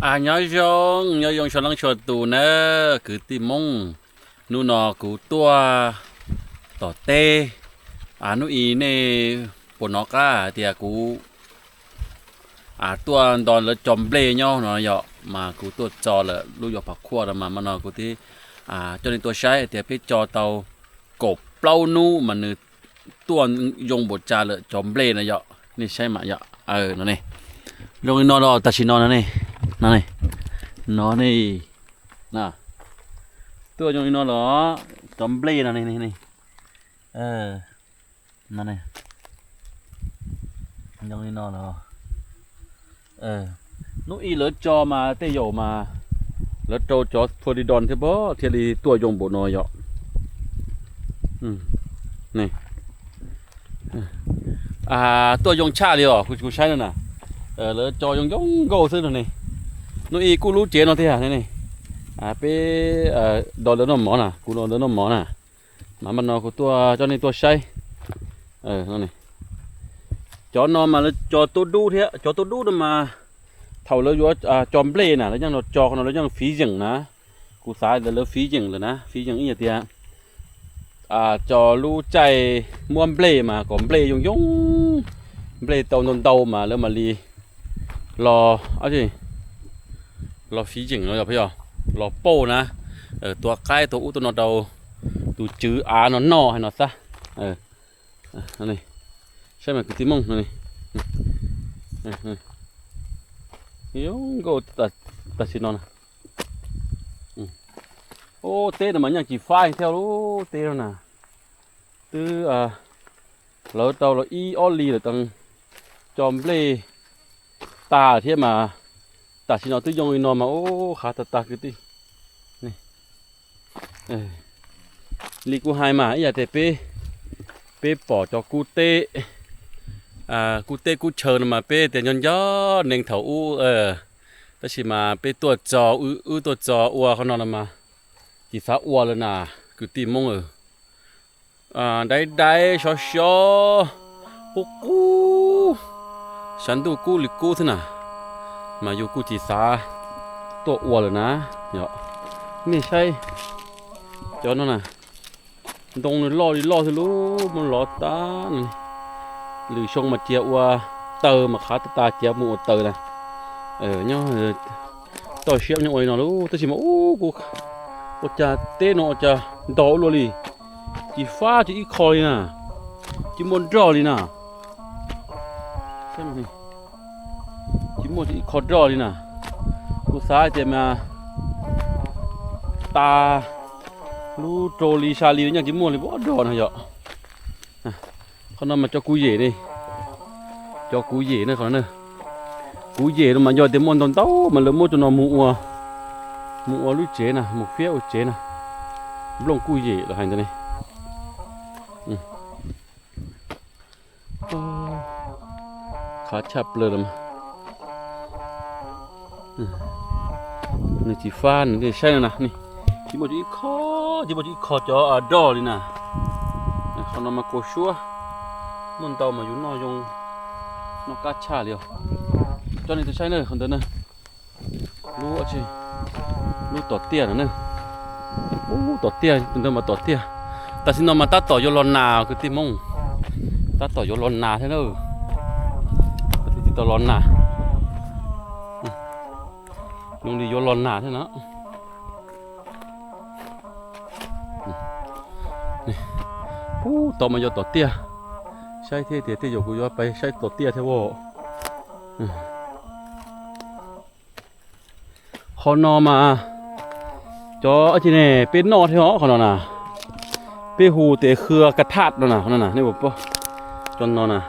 nhớ cho lăng cho tù nè cứ tìm mông nu nọ cứ tua tỏ tê nu ý nè bộ nó cả thì cú tua đòn là chòm ble nhau nó dọ mà cú tua trò là lưu dọ bạc khua mà nó cú thì cho nên tua sai thì phải cho tàu cột plau nu mà nữ tua dùng bột trà là chòm ble này dọนี่ใช่ไหมdọ nó này lông nó đó ta chỉ nó này nó này nèตัวตรงนี้เนาะเหรอจอมเบลนะนี่นั่นนี่ตรงนี้เนาะเหรอนู้อีเหลือจอมาเตยโยมาแล้วโจจอโพลิดอนใช่ปะเทียรีตัวยงโบนอยอ่ะนี่ตัวยงชาเลยอ่ะกูใช้นั่นน่ะแล้วจอยงโก้ซื้อหน่อยนี่นู้อีกูรู้เจนเอาเท่านี่đo lớn nó mỏ nè, cú đo lớn nó mỏ nè, mà nó của tua cho nên tua say, nó này, cho nó mà cho tôi đu thế, cho tôi đu mà thầu lỡ vô chòm ble nè, nó chẳng nó cho nó chẳng phí rừng nè, cú sai là lỡ phí rừng rồi nè, phí rừng như thế cho lu chạy muôn ble mà còn ble dùng ble tàu mà lỡ mà li lo gì, lo phí rừng rồi phải không? Lò po nè, tua cái tua nó đầu, tua chữ nó nọ hay nó sa, này, xem mà cái tí mông này, yếu go ta xin nó nè, ô tê là mà nhang chỉ phai theo lú tê đâu nè, từ lỡ tàu là oli là tầng chòm ble ta thế mà ta xin nó từ dùng nó mà ô khá ta cái tí này li cu hai mà giờ thì pe bỏ cho cu tê cu chờ mà pe tiền nhân gió nên thầu ta chỉ mà pe tua trò tua trò ua con nó mà chỉ phá ua lên à cứ tìm mong đấy xó cu sản tu cu lịch cu thế nào mà dùกูchỉ xaตัวอ้วนเลยนะเนาะนี่ใช่จอนั่นน่ะตรงนี้ล่อทะลุมันล่อตาหรือชงมาเจียวเตอมาขาตาเจียวหมูเตอนะเนาะต่อเชี่ยวยังไงเนาะลูกแต่สิมากูจะเต้นเนาะจะดอเลยจีฟ้าจีอีคอยน่ะจีมอนดรอเลยน่ะใช่ไหมchỉ một ít khó đỏ đi nè, cú sai thì mà ta lu trôi li xa li nữa chỉ một thì bỏ đỏ này vậy, con nào mà cho cú dễ đi, cho cú dễ nữa con nữa, cú dễ mà do thì môn tòn tấu mà lớn một cho nó mụ lú chế nè, một phía chế nè, lông cú dễ là hành thế này, khá chậpเลยmà. Này chỉ pha này sai nè này chỉ một ít khó cho đỏ đi nè còn nó mà cố xua muốn tàu mà chúng nó dùng nó cá chả liều cho nên tôi sai nữa không tới nữa lúa chứ lúa tọt tia nữa tọt tia từng mà tọt tia ta xin nó mà ta tọt vô lon nào cái tim mông ta tọt vô lon nào thế nữa thì tọt lon nào dùng đi vô lon nà thế nó tao mà vô tọt tia sai thế thì tiêu của vô bay sai tọt tia thế vô con nó mà cho ở trên này bên nọ thế họ còn nó nè bên hù thì khưa cắt thắt nó nè này bộ cho nó nè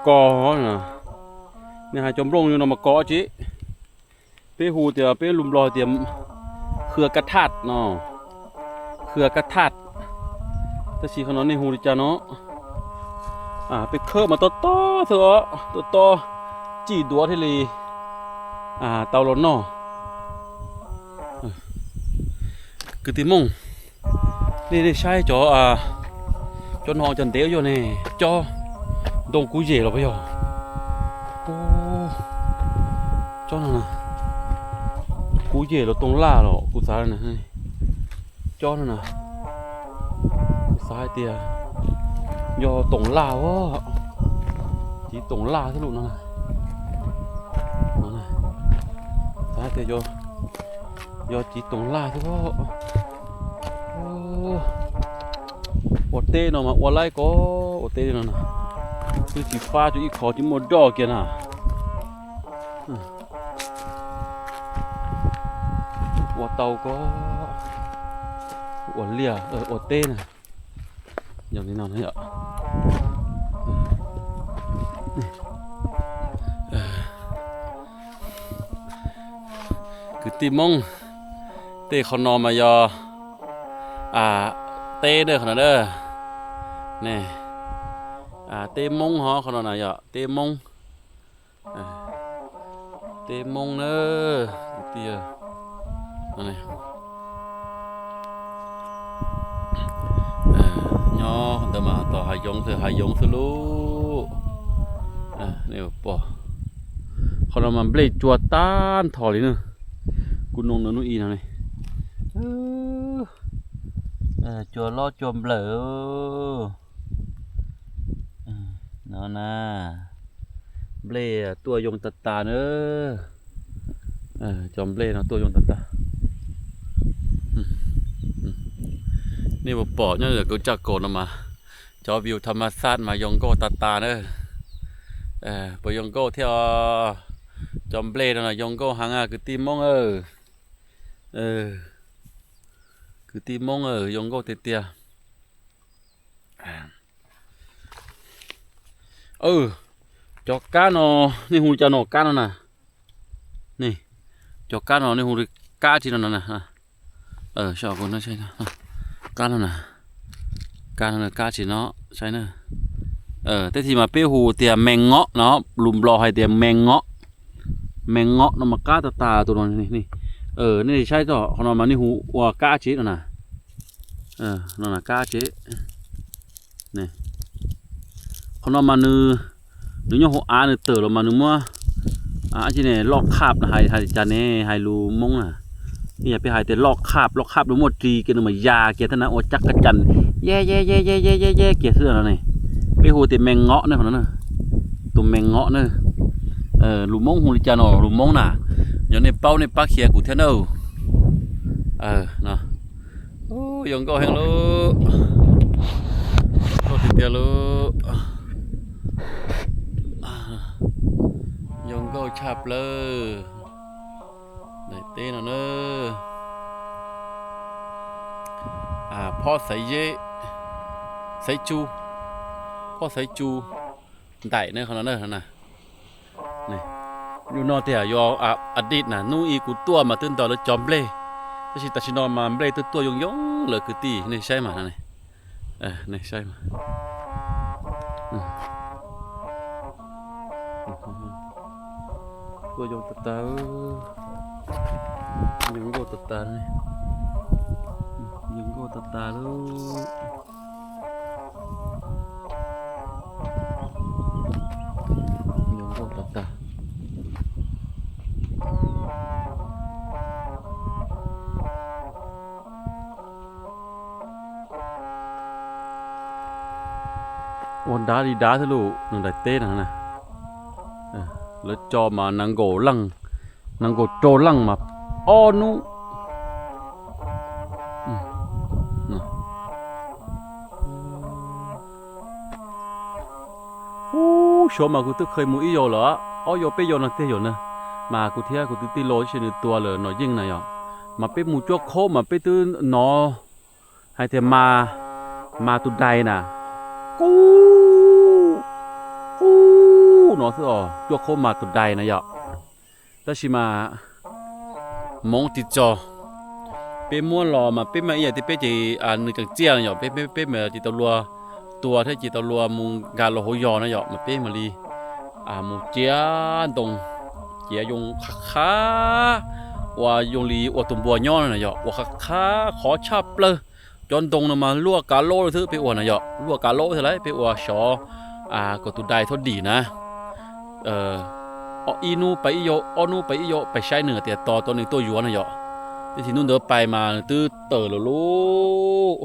co nè này hai chấm rong như nó mà có chứ peหูเตียเปลุมลอยเตียเครือกระทัดเนาะเครือกระทัดแต่สีขนมในหูดิจ้าเนาะไปเคอะมาต่อเถอะต่อจีดัวที่เลยเตาร้อนเนาะคือตีมงนี่ใช่จอน้องจันเดียวอยู่นี่จอดงกูเย่หรอพี่หรอจ cho nó nè cú về nó tông la rồi cú sai này cho nó nè sai tia do tông la quá chỉ tông la thôi luôn nè sai tia do chỉ tông la thôi quá ô tê nó mà ô lại có ô tê nó nè cứ chỉ pha cho ít khó chỉ một đỏ kia nè ô tàu có ô lìa ô tê nè dòng thế nào đấy ạ cứ tìm mong tê khó nò mà do tê được hả đó nè tê mông hả khó nào giờ tê mông nữa tia này nhỏ tao mà tao hai giống thôi lu này bỏ khó nào mà blade chua tan thò đi nữa cún nông nó nuôi nào này chùa lo chùm lỡ nó nè ble tua dùng tạt tà nữa chùm ble nó tua dùng tạt tàนี่บอกปอเนี่ยเดี๋ยวกูจักโกนมาจอวิวธรรมชาติมายองโก้ตาตาเนอะไปยองโก้เที่ยวจอมเบลดนะยองโก้หางคือตีมงคือตีมงยองโก้เตี้ยจอกก้านอนี่หูจะหนอกก้านน่ะนี่จอกก้านอนี่หูก้าจีนน่ะชอบคนนั่นใช่นะก้านน่ะก้าจีนเนาะใช่เนอะแต่ที่มาเปี้ยหูเตี้ยแมงเงาะเนาะลุมรอให้เตี้ยแมงเงาะnó mà cá tà tụi nó nàyนี่ใช่ต่อเขานมานี่หูว่าcá chếน่ะnó là cá chế nàyเขานมานึกhọนึกเต๋อเรามานึกว่าจีเนี่ยลอกคาบนะให้จานเนี่ยให้รูมงนี่อย่าไปให้แต่ลอกคาบดูหมดจีเกี่ยนึกมายาเกี่ยท่านนะโอจักกระจันเย่เกี่ยเสื้อเราเนี่ยไปหูแต่แมงเงาะเนี่ยคนนั้นตัวแมงเงาะเนี่ยlù mông hùng cha nó lù mông nè giờ này bao này bác kia của thế nào nè dùng câu hàng lô câu thịt tiền lô dùng câu chạp lơ để tên là nơพ่อใส่เย่ใส่จูพ่อใส่จูไต่เนี่ยเขานั่นน่ะนี่อยู่นอเตียยอดีตน่ะนู่อีกูตัวมาตื่นต่อแล้วจอมเบลแต่ชิตาชินอมาเบลตัวยงเลยคือตีนี่ใช่ไหมนี่นี่ใช่ไหมตัวยงตายงโกตานี่ยงโกตาลูวันđá đi đá thế lũ nó đại tết nàyแล้วจอมานังโกโจลังมาอ้อนุชมมากูตึกเคยมุ้ยโยเหรอโยเปโยนักเตยโยนะมากูเที่ยกูตึกตีโลชินตัวเลยหน่อยยิ่งนะยอมาเป้มูจ้วโคมาเป้ตื้อหนอให้เธอมาตุใดน่ะกูเนาะสิจ้วโคมาตุใดนะยอแล้วชิมามองติดจอเป้ม้วนรอมาเป้มาอย่างที่เป้จีนึกจังเจียนะยอเป้มาจีตัวที่จีตรัวมุงการโลหยอนะยอมาเป้มาลีมุเจียนตรงเจียยงขาว่ายงลีว่าตุ่มบัวย้อนนะยอว่าขาขอชับเลยจนตรงน่ะมาลวกกาโลถือไปอวดนะยอลวกกาโลเท่าไรไปอวดชอก็ตุได้ทดดีนะ ออีนูไปอีโยออนูไปอีโยไปใช้เหนือแต่ต่อตัวหนึ่งตัวหยวนนะเหรอที่นู่นเดินไปมาตื้อเต๋อเลยลูก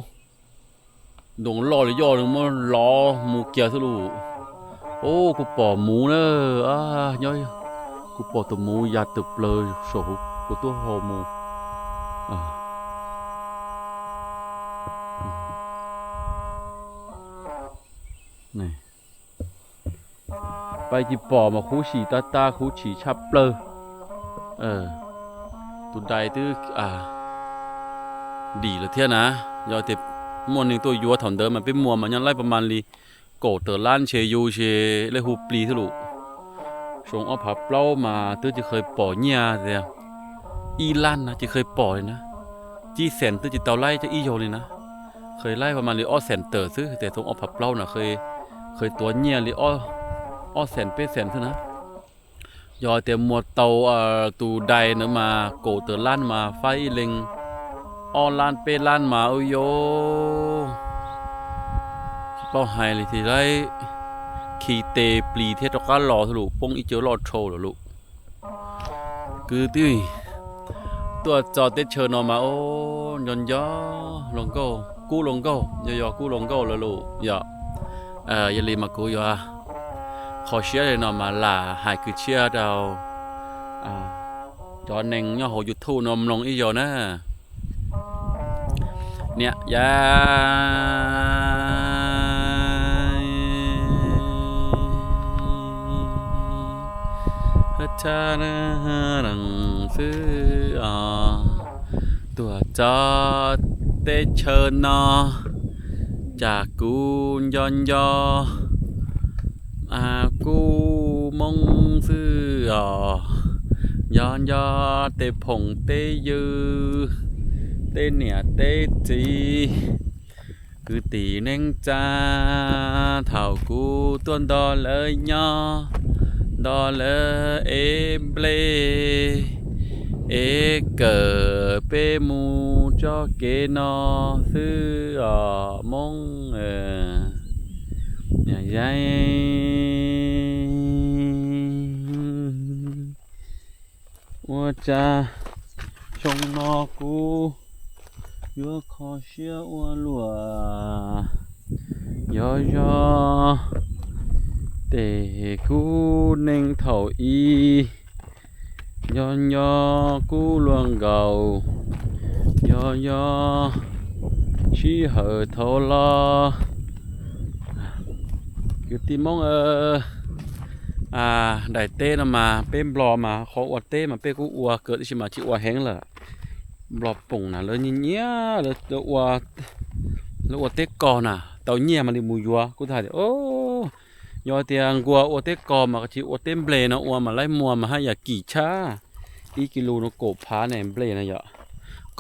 ดงรอเลยย่อหนึ่งมันล้อหมูเกียร์สลูโอ้กูปอหมูเนอะย่อยกูปอตัวหมูยาตึบเลยโฉกูตัวหอหมูนี่ไปจีปอมาคู่ฉีตาคู่ฉีชับเปลตุนใดตื้อดีเลยเท่านะยอดเต็มมวนหนึ่งตัวยัวถอนเดิมมันเป็นมัวมันยังไล่ประมาณลีโกเตอร์ล้านเชยูเชเลหูปลีทะลุชงเอาผับเล่ามาตื้อจะเคยปอเนียเดียอีล้านนะจะเคยปอเลยนะจีแสนตื้อจะเตาไล่จะอีโยเลยนะเคยไล่ประมาณลีอ้อแสนเตอร์ซื้อแต่ชงเอาผับเล่าน่ะเคยตัวเนียลีอ้อแสนเป้แสนซื้อนะยอดเต็มมัวเตาตูใดเนื้อมาโกเตอร์ล้านมาไฟเล็งออนลานเปลานมาโอโยเป้าหายเลยทีไรขีเตปลีเทตก้าหล่อทะลุปงอีเจอหล่อโชว์หรอลูกคือที่ตัวจอดเตเชิญออกมาโอ้ยนย่อลงโก้กู้ลงโก้ย่อกู้ลงโก้เลยลูกอย่าลืมมากู้ย่อขอเชื่อเลยนอมาล่าหายคือเชื่อเราจอเน่งย่อหัวยุดทูนมลงอีโยนะเนี่ยยาฮัจจานะรังซื้อตัวจอเตเชิญนอจากกูย้อนยอกูมงซื้อย้อนยอเตผงเตยือเต้เนี่ยเต้จีคือตีเน่งจ้าเท่ากูต้นดอเลยย่อดอเลยเบลเกิดเปมูจอเกนอซื้อมงเนี่ยใหญ่ว่าจะชงนอกูยัวขอเชื่ออ้วนลัวยอเตกูเน่งเท่าอีย้อนยอกูลวงเก่ายอชี้เหอเท่าลออยู่ที่มองได้เต้นมาเป็นบลอมาขออวดเต้มาเป็นกูอัวเกิดที่มาที่อัวแห้งเลยบลอปุ่งนะเลยเนี้ยเลยอัวเต้ก่อนน่ะเต่าเนี้ยมันดิมูยัวกูถ่ายโอ้ยอเตียงกัวอัวเต้ก่อมาที่อัวเต้เบลนะอัวมาไล่มัวมาให้อย่ากี่ช้าอีกิโลนโกบพาเนี่ยเบลนะอย่า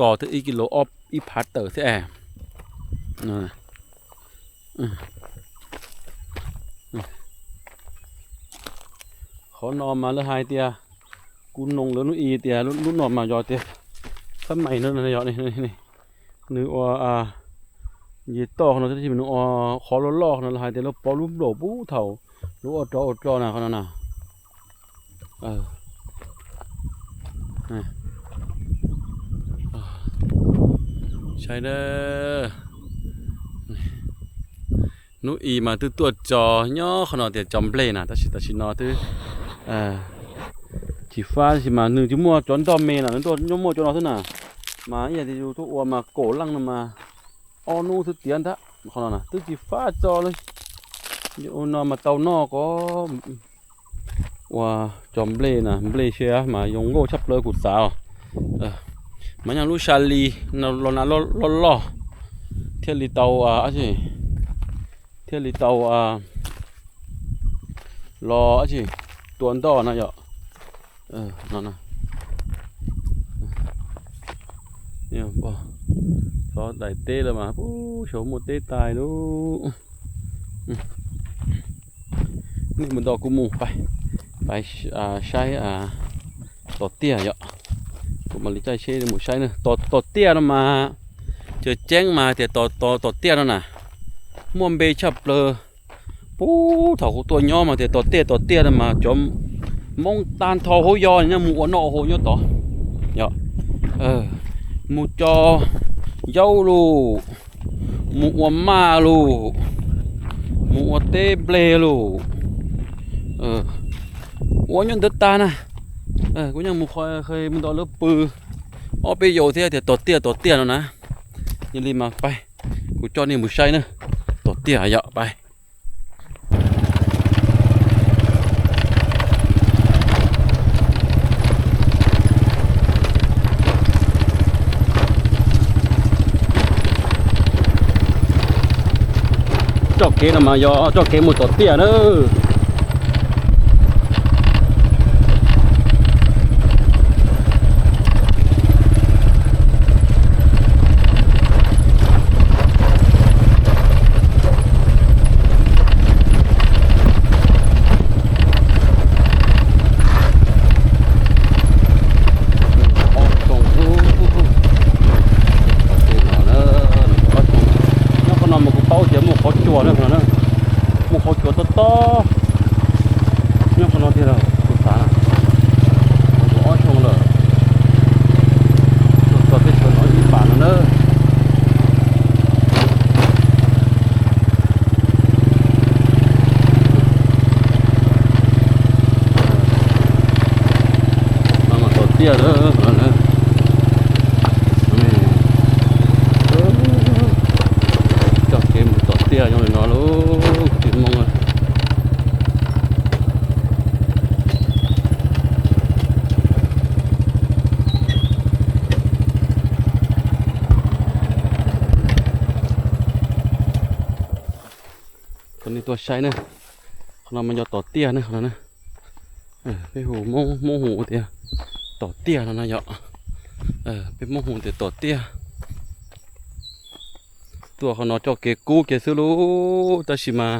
ก่อถึงอีกิโลออฟอีพัตเตอร์เสียเขานอนมาแล้วหายเตียกูนงแล้วนู่นอีเตียรุ่นนอนมายอเตียสมัยนั้นนะยอนี่นึกว่ายีต่อเขาที่มันขอล้อลอกนะหายเตียแล้วปอรุ่มโหลปู้เถ่ารู้อดจอนะเขาน่ะใช่เด้อนู่นอีมาตัวจอย่อขนาดเตียจอมเปลน่ะแต่ชินอตัวchỉ pha chỉ mà nửa chỉ mua chọn đom mè là nó tôi nhớ mua cho nó thế nào mà giờ thì tôi uo mà cổ lăng mà onu thứ tiền đó còn là tôi chỉ pha cho lên nó mà tàu nó có uo chọn ble xe mà dùng gỗ chắp lơ cụt sao mà nhà lúc Charlie nó lo thiết lý tàu gì thiết lý tàu lo gì tuần đó nó vậy nó nhiều bỏ có đại tê là mà số một tê tài luôn nên mình đo cũng mù phải sai tọt tia vậy cũng mà lấy chai xe một sai nữa tọt tia nó mà chờ chén mà thì tọt tia nó nè muôn bê chập lơ thầu của tôi nhỏ mà thì tọt tia nó mà chấm มองตานทอโหยอเนี่ยมูอนอโหยอต่อเนาะมูจอเย้าลูมูอวมาลูมูอเตเบลลูอวยันเดตานะกูยังมูเคยมันตอนเลิกปือเอาไปโยเทียเดี๋ยวต่อเตี้ยแล้วนะอย่าลืมมาไปกูจอนี่มูใช่เนอะต่อเตี้ยเยอะไปจอกเกนมายอจอกเกนมูต่อเตี้ยเนอะเตี้ยเลยจอกเกมต่อเตี้ยยังเลยนอนลูกติดมองเลยคนนี้ตัวใช้เนี่ยเรามันจะต่อเตี้ยเนี่ยเขาเนี่ยไปหูโมหูเตี้ยต่อเตี้ยแล้วนะเยอะเป็นโมหูแต่ต่อเตี้ยตัวเขาเนาะจอกเกกูเกซื้อรู้ตาชิมา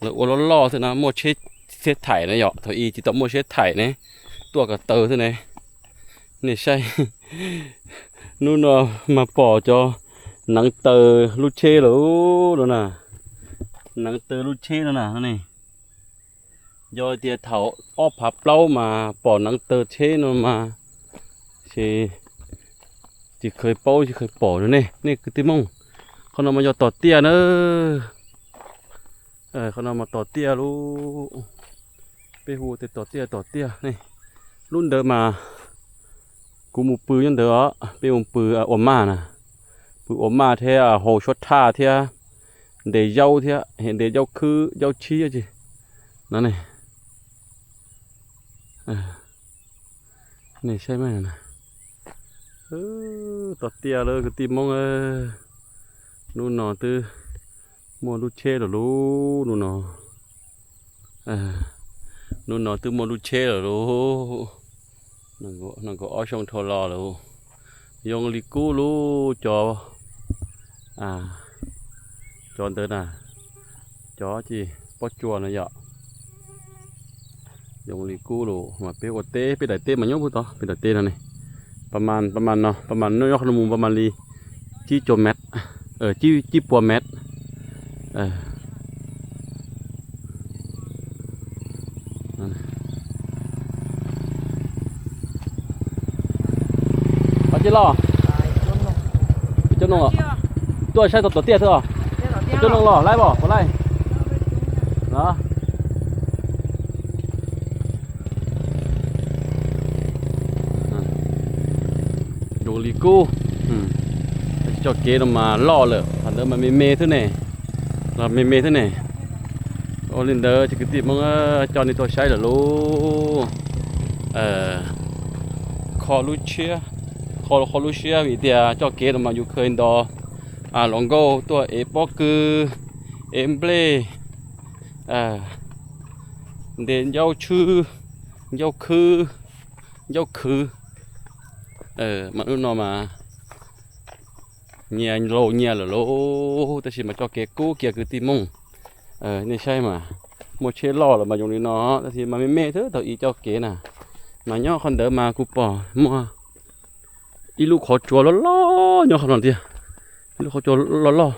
แล้วอ้วนล้อๆสินะโมเช็ดไถนะเยอะเท่าอีจิตโมเช็ดไถเนี่ยตัวกับเตอสิเนี่ยนี่ใช่นู่นเนาะมาป่อจอหนังเตอลูเช่หรือนะหนังเตอลูเช่แล้วนะนี่ยอเตียเถาอ้อพับเล่ามาป่อหนังเตอเช่นมาchỉเคยเป้าchỉเคยป่อnữaนี่คือติมงเขานำมายอต่อเตี้ยเนอะเขานำมาต่อเตี้ยลูไปหูแต่ต่อเตี้ยนี่รุ่นเดิมมากูมูปืนยันเด้อไปมูปืนอมมานะปืนอมมาเท่าโหชดท่าเท่าเดี๋ยวเย้าเท่าเห็นเดี๋ยวเย้าคือเย้าชี้อะจีนั่นนี่ใช่ไหมนะต่อเตี้ยเลยคือตีมงนู่นนอตื้อมัวลูเช่หรอลูนู่นนอนู่นนอตื้อมัวลูเช่หรอลูนั่งก็อ้อชงทอรอลูยงลิกูลูจอจอนเตอร์น่ะจอจีปอจัวนะยะยงลิกูลูมาเปโอเต้ไปได้เต้มาโยบุตรไปได้เต้นั่นนี่ประมาณเนาะประมาณน้อยขนมประมาณลีจี้โจแมทจี้ปัวแมทปาจิล่อเจ้าหนุ่มตัวใช้ตัวเตี้ยเถอะเจ้าหนุ่มล่อไล่บ่ไล่เหรอดูลิกูจอกเกนมาล่อเลยพันเดอร์มันเมย์เท่าไหร่เราเมย์เท่าไหร่โอลินเดอร์จะกิติมึงจอนี่ตัวใช้เหรอลูคอลูเชียวิเดียจอกเกนมาอยู่เคยดอลองโกตัวเอปอคือเอ็มเบลเดินเย้าชื่อเย้าคือมันอุ่นนอมาเงียโลแต่สิมาจอเกกูเกียคือตีมงนี่ใช่มาโมเชลล่อหรือมาอยู่นี่เนาะแต่สิมาไม่เถอะตัวอีจอเกน่ะมาย่อคอนเดอร์มากูป่อมัวอีลูกขอจัวล้อย่อขนาดเดียลูกขอจัวล้อ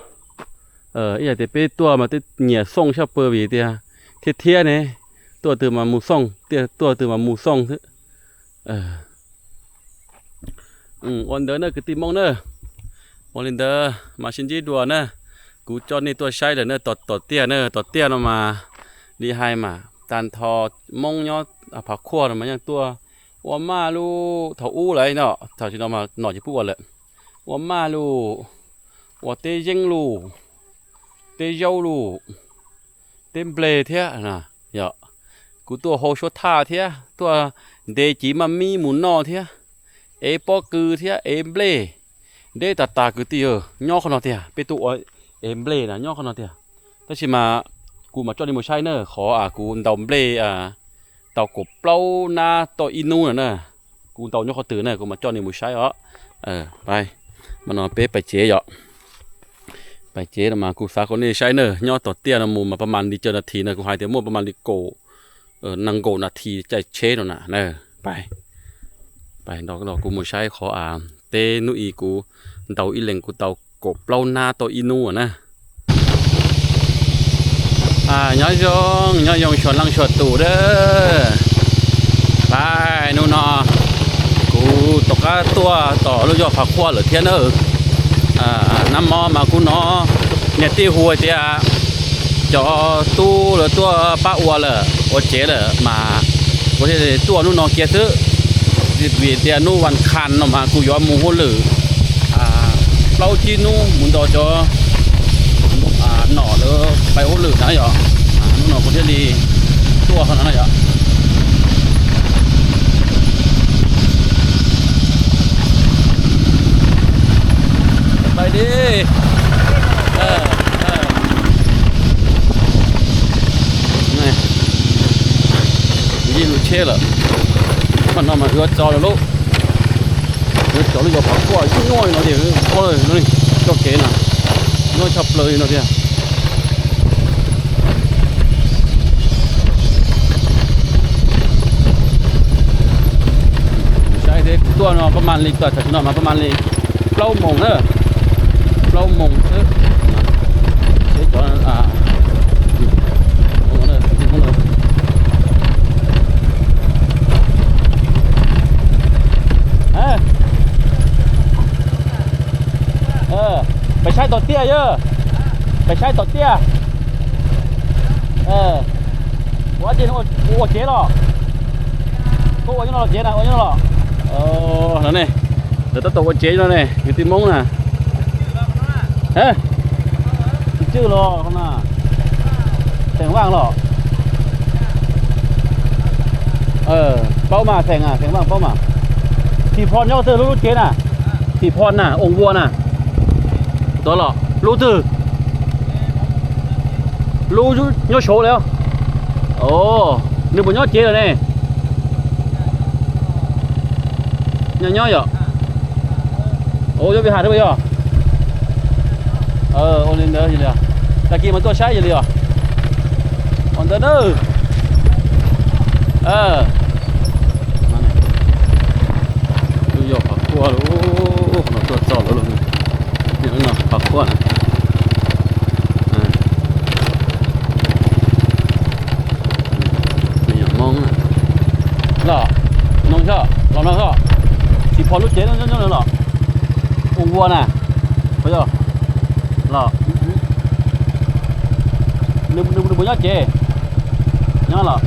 อีอยากจะไปตัวมาติเหนียส่งชอบเปอร์วีเดียเทียเนี่ย ตัวตื่นมามูซ่องเตี้ยตัวตื่นมามูซ่องซึวันเดอร์เนอร์คือตีมองเนอร์วันเดอร์มาชินจีดัวเนอร์กูจอนี่ตัวใช้เลยเนอร์ต่อเตี้ยเนอร์ต่อเตี้ยลงมาดีไฮมาตันทอมองยอดผักขั้วมันยังตัวว่ามาลูเถาอู้เลยเนาะเถาที่เรามาหน่อยจะพูดเลยว่ามาลูว่าเตยิงลูเตยาวลูเต็มเปลเทียนะเยอะกูตัวโฮชท่าเทียตัวเดจิมามีหมุนนอเทียเอปอกือเทียเอมเบลเดตาคือตีย่อขนาดเทียเป็นตัวเอมเบลนะย่อขนาดเทียถ้าชิมากูมาจอดในมือใช้เนอขอกูดาวเบลเต่ากบเปล่านาต่ออินูน่ะกูเต่าย่อเขาตื่นเนอกูมาจอดในมือใช้ไปมันนอนเป๊ะไปเจ๊เหรอไปเจ๊มากูสาคนนี้ใช้เนอย่อต่อเตี้ยนะมูมาประมาณดีเจนาทีเนอกูหายเตี้ยมั่วประมาณดีโกนังโกนาทีใจเช็ดน่ะเนอไปดอกกูมือใช้ขอเตนุอีกูเต่าอีเหลงกูเต่ากบเปล่านาต่ออินูนะย่อยชวนลังชวนตู่เด้อไปนู่นนอกูตกตัวต่อลูกยอผักขั้วหรือเทียนน้ำมอมากูนอเนี่ยตีหัวเตียจอตู้หรือตัวป้าอัวเลยโอเจ๋เลยมาวันที่ตัวนู่นนอเกียร์ซื้อวีเตียนู่วันคันออกมากูย้อมมูหัวหรือเราจีนู่มุนต่อจอหน่อเลยไปหัวหรือนะเหรอนู่นนอคนที่ดีตัวขนาดนั้นเหรอไปดินี่ยี่ลูเช่ละมันนอนมาเอื้อจอแล้วลูกเอื้อจอแล้วอย่าผักกล้วยน้อยหน่อยเดี๋ยวก็เลยนี่ก็เก๋น่ะน้อยชับเลยหน่อยเดียวใช่เด็กตัวนอนประมาณลิตรแต่นอนมาประมาณลิตรเปล่ามงเนอะเปล่ามงเนอะเด็กตอนมงเนอะมงเนอะไปใช้ต่อเตี้ยเยอะไปใช้ต่อเตี้ยว่าเจ๊โอ้เจ๊หรอก็ว่ายังหรอเจ๊นะว่ายังหรอนั่นนี่เดี๋ยวต้องตัวเจ๊แล้วนี่อยู่ที่มงน่ะชื่อหรอข้างหน้าแต่งว่างหรอเป้ามาแข่งว่างเป้ามาสีพรย่อเธอรู้เจ๊น่ะสีพรน่ะองค์วัวน่ะตัวหรอรู้ตื่รู้ย่อโชว์แล้วโอ้นึกว่าย่อเจ๊เลยเนี่ยย่อเหรอโอ้ยไปหาได้ไหมย่อโอลินเดอร์อยู่เลยตะกี้มันตัวใช้อยู่เลยออนเดอร์ดูหยอกผักขั้วโอ้หนอตัวจอดแล้วลูกนี่หนอผักขั้วนะนี่มองนะหล่อน้องชอบลองน้องชอบสีพอลูกเจ๊น้องหล่อองวัวน่ะไปจ้ะหล่อนึกบุญยอดเจ๊ยังหล่อ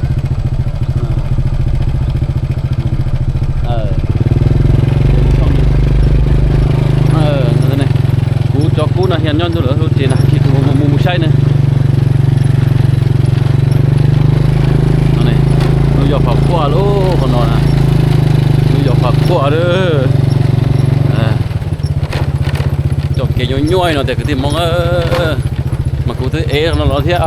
นั่นนี่กูจอกกูน่ะเห็นย้อนตัวเหลือตัวเจน่ะคิดว่ามูใช่เนี่ยนั่นนี่เราหยอกผักขั้วลูกคนนอนนะเราหยอกผักขั้วเด้อจอกเกยย่อยๆเนาะแต่ก็ที่มองมากูถือนั่นเหรอเที่ย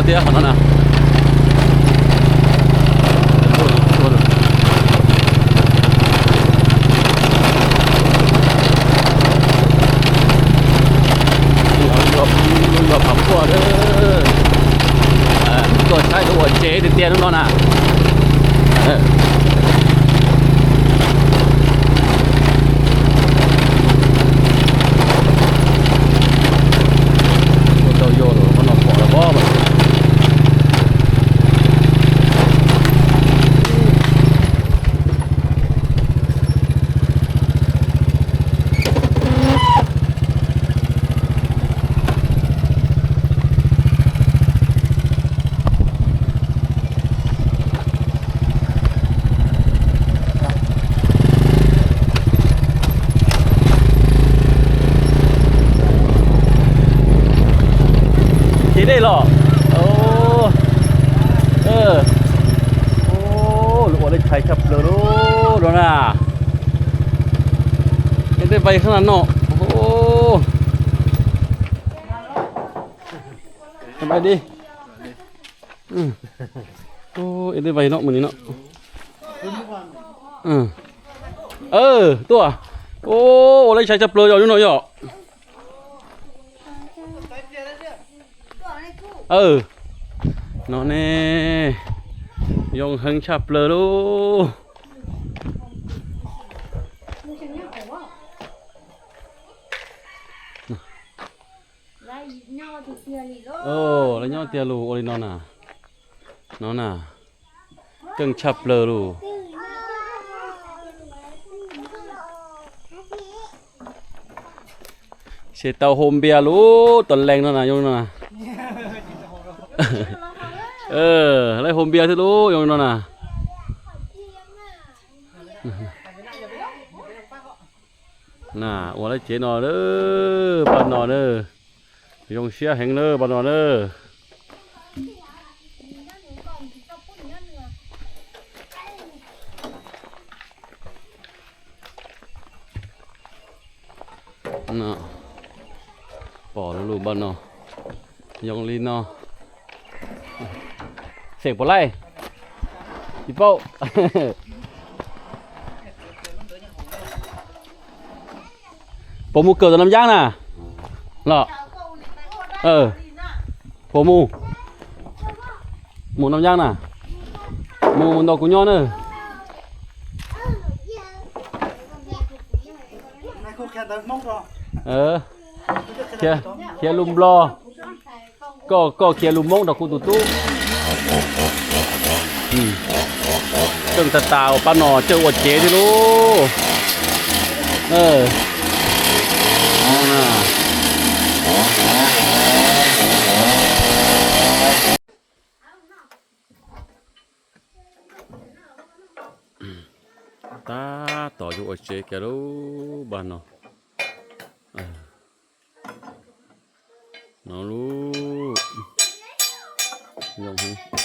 เตี้ยขนาดนั้น chế đây lọ ô ô lụa đây chạy chập rồi đó nè cái đây bay khá là nọ ô bay đi ô cái đây bay nọ mình nọ tua ô đây chạy chập rồi như nội nhỏ nó nè dùng hăng chập lờ luôn lấy nhau tia lù ôi nó nà cưng chập lờ lù xe tàu hôm bia lú tuần leng nó nà dùng nó nà lấy hôm bia thứ lú dùng nó nà nà ủa lấy chế nó đó bạn nó đó dùng xe hành đó bạn nó đó nè bỏ nó lùm bạn nó dùng lên nóเสียงปลาไหลพี่โป้ผมมูเกิดจากน้ำย่างน่ะเหรอผมมูน้ำย่างน่ะมูมันดอกกุญยอนเนอะเคียลุมบลอก็เคียลุมมงดอกกุตุตุเจิงตาตาวป้าหนอเจออดเจ๊ที่รู้ตาต่ออยู่อดเจ๊แกรู้บ้านเนาะน้องรู้ยังไง